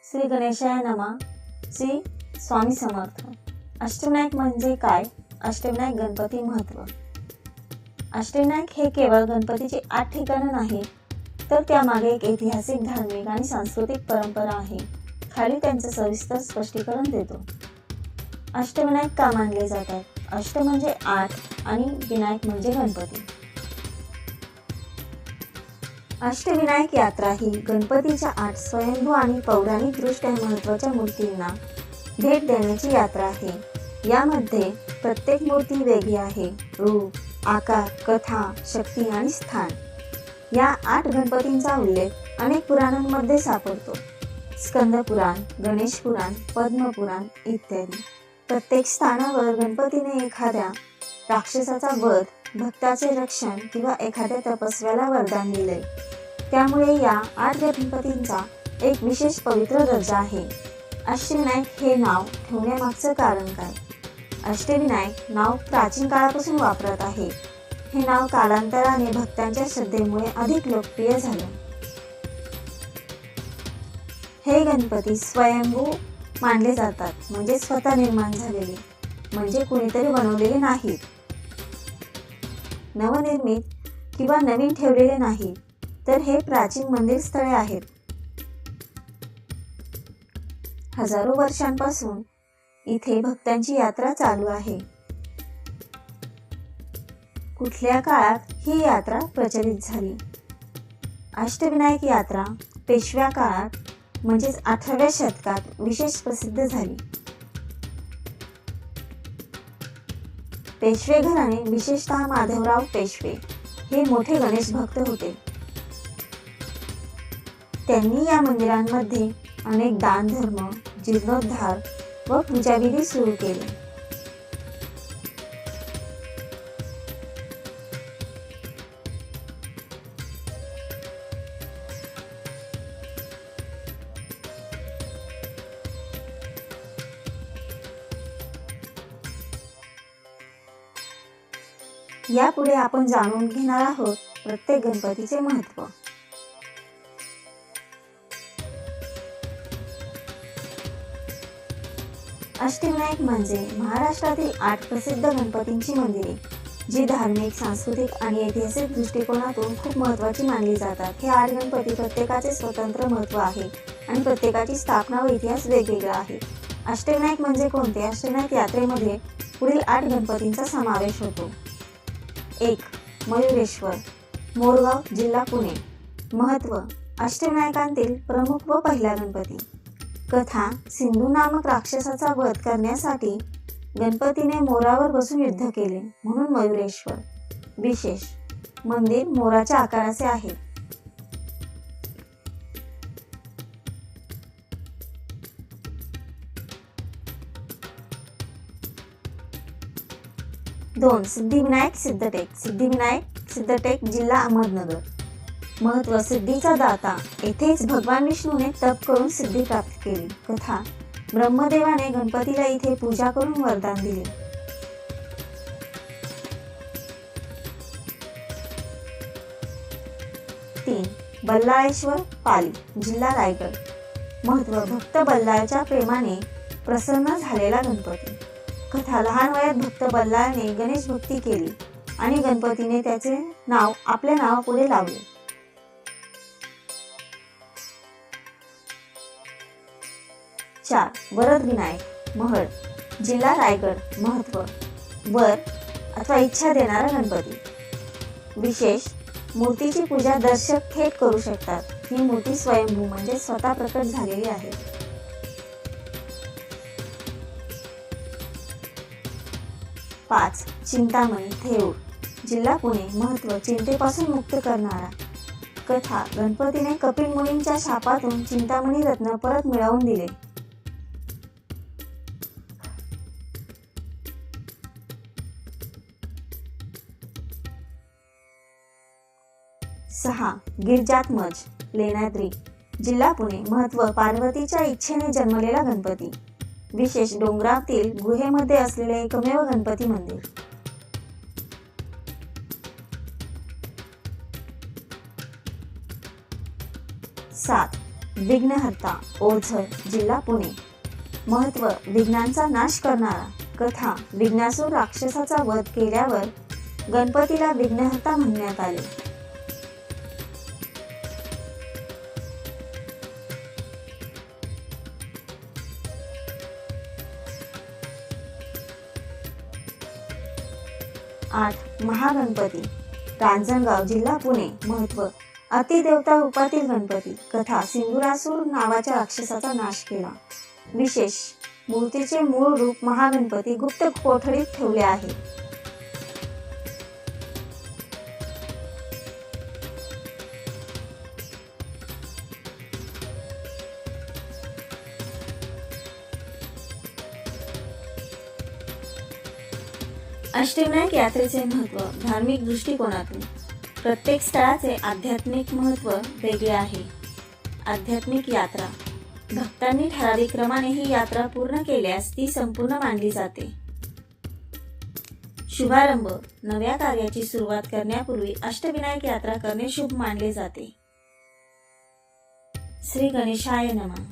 श्री गणेशाय नमः. श्री स्वामी समर्थ. अष्टविनायक म्हणजे काय? अष्टविनायक गणपती महत्त्व. अष्टविनायक हे केवळ गणपतीचे 8 ठिकाणे नाही, तर त्यामागे एक ऐतिहासिक, धार्मिक आणि सांस्कृतिक परंपरा आहे. खाली त्यांचं सविस्तर स्पष्टीकरण देतो. अष्टविनायक का मानले जातात? अष्ट म्हणजे 8 आणि विनायक म्हणजे गणपती. अष्टविनायक यात्रा ही गणपतीच्या 8 स्वयंभू आणि पौराणिक दृष्ट्या महत्त्वाच्या मूर्तींना भेट देण्याची यात्रा आहे. यामध्ये प्रत्येक मूर्ती वेगळी आहे. रूप, आकार, कथा, शक्ती आणि स्थान. या 8 गणपतींचा उल्लेख अनेक पुराणांमध्ये सापडतो. स्कंद पुराण, गणेश पुराण, पद्म पुराण इत्यादी. प्रत्येक स्थानावर गणपतीने एखाद्या राक्षसाचा वध, भक्ताचे रक्षण किंवा एखाद्या तपस्व्याला वरदान दिले. त्यामुळे या 8 गणपतींचा एक विशेष पवित्र दर्जा आहे. अष्टविनायक हे नाव ठेवण्यामागचं कारण काय? अष्टविनायक नाव प्राचीन काळापासून वापरत आहे. हे नाव कालांतराने भक्तांच्या श्रद्धेमुळे अधिक लोकप्रिय झालं. हे गणपती स्वयंभू मानले जातात, म्हणजे स्वतः निर्माण झालेले, म्हणजे कुणीतरी बनवलेले नाहीत. नवनिर्मित किंवा नवीन ठेवलेले नाहीत, तर हे प्राचीन मंदिर स्थळे आहेत. हजारो वर्षांपासून इथे भक्तांची यात्रा चालू आहे. कुठल्या काळात ही यात्रा प्रचलित झाली? अष्टविनायक यात्रा पेशव्या काळात म्हणजेच 18व्या शतकात विशेष प्रसिद्ध झाली. पेशवे घराणे, विशेषतः माधवराव पेशवे हे मोठे गणेश भक्त होते. त्यांनी या मंदिरांमध्ये अनेक दान धर्म, जीर्णोद्धार व पूजाविधी सुरू केले. यापुढे आपण जाणून घेणार आहोत प्रत्येक गणपतीचे महत्त्व. अष्टविनायक म्हणजे महाराष्ट्रातील 8 प्रसिद्ध गणपतींची मंदिरे, जी धार्मिक, सांस्कृतिक आणि ऐतिहासिक दृष्टिकोनातून खूप महत्त्वाची मानली जातात. हे 8 गणपती प्रत्येकाचे स्वतंत्र महत्त्व आहे आणि प्रत्येकाची स्थापना व इतिहास वेगवेगळा आहे. अष्टविनायक म्हणजे कोणते? अष्टविनायक यात्रेमध्ये पुढील 8 गणपतींचा समावेश होतो. 1. मयुरेश्वर, मोरगाव, जिल्हा पुणे. महत्त्व: अष्टविनायकांतील प्रमुख व पहिला गणपती. कथा: सिंधू नामक राक्षसाचा वध करण्यासाठी गणपतीने मोरावर बसून युद्ध केले, म्हणून मयुरेश्वर. विशेष: मंदिर मोराच्या आकाराचे आहे. दोन. सिद्धिविनायक सिद्धटेक. सिद्धिविनायक सिद्धटेक, जिल्हा अहमदनगर. महत्त्व: सिद्धीचा दाता. येथेच भगवान विष्णूने तप करून सिद्धी प्राप्त केली. कथा: ब्रह्मदेवाने गणपतीला इथे पूजा करून वरदान दिले. तीन. बल्लाळेश्वर पाली, जिल्हा रायगड. महत्त्व: भक्त बल्लाळच्या प्रेमाने प्रसन्न झालेला गणपती. कथा: लहान वयात भक्त बल्लाळने गणेश भक्ती केली आणि गणपतीने त्याचे नाव आपल्या नावापुढे लावले. 4. वरद विनायक, महड, जिल्हा रायगड. महत्त्व: वर अथवा इच्छा देणारा गणपती. विशेष: मूर्तीची पूजा दर्शक थेट करू शकतात. ही मूर्ती स्वयंभू म्हणजे स्वतः प्रकट झालेली आहे. 5. चिंतामणी, थेऊर, जिल्हा पुणे. महत्त्व: चिंतेपासून मुक्त करणारा. कथा: गणपतीने कपिल मुनींच्या शापातून चिंतामणी रत्न परत मिळवून दिले. 6. गिरिजात्मज, लेण्याद्री, जिल्हा पुणे. महत्त्व: पार्वतीच्या इच्छेने जन्मलेला गणपती. विशेष: डोंगरातील गुहेमध्ये असलेले एकमेव गणपती मंदिर. 7. विघ्नहर्ता ओझर, जिल्हा पुणे. महत्त्व: विघ्नांचा नाश करणारा. कथा: विघ्नासूर राक्षसाचा वध केल्यावर गणपतीला विघ्नहर्ता म्हणण्यात आले. आठ. महागणपती रांजणगाव, जिल्हा पुणे. महत्त्व: अतिदेवता रूपातील गणपती. कथा: सिंदुरासूर नावाच्या राक्षसाचा नाश केला. विशेष: मूर्तीचे मूळ रूप महागणपती गुप्त कोठडीत ठेवले आहे. अष्टविनायक यात्रेचे महत्त्व धार्मिक दृष्टिकोनातून. प्रत्येक स्थळाचे आध्यात्मिक महत्त्व वेगळे आहे. आध्यात्मिक यात्रा: भक्तांनी ठराविक क्रमाने ही यात्रा पूर्ण केल्यास ती संपूर्ण मानली जाते. शुभारंभ: नव्या कार्याची सुरुवात करण्यापूर्वी अष्टविनायक यात्रा करणे शुभ मानले जाते. श्री गणेशाय नमः.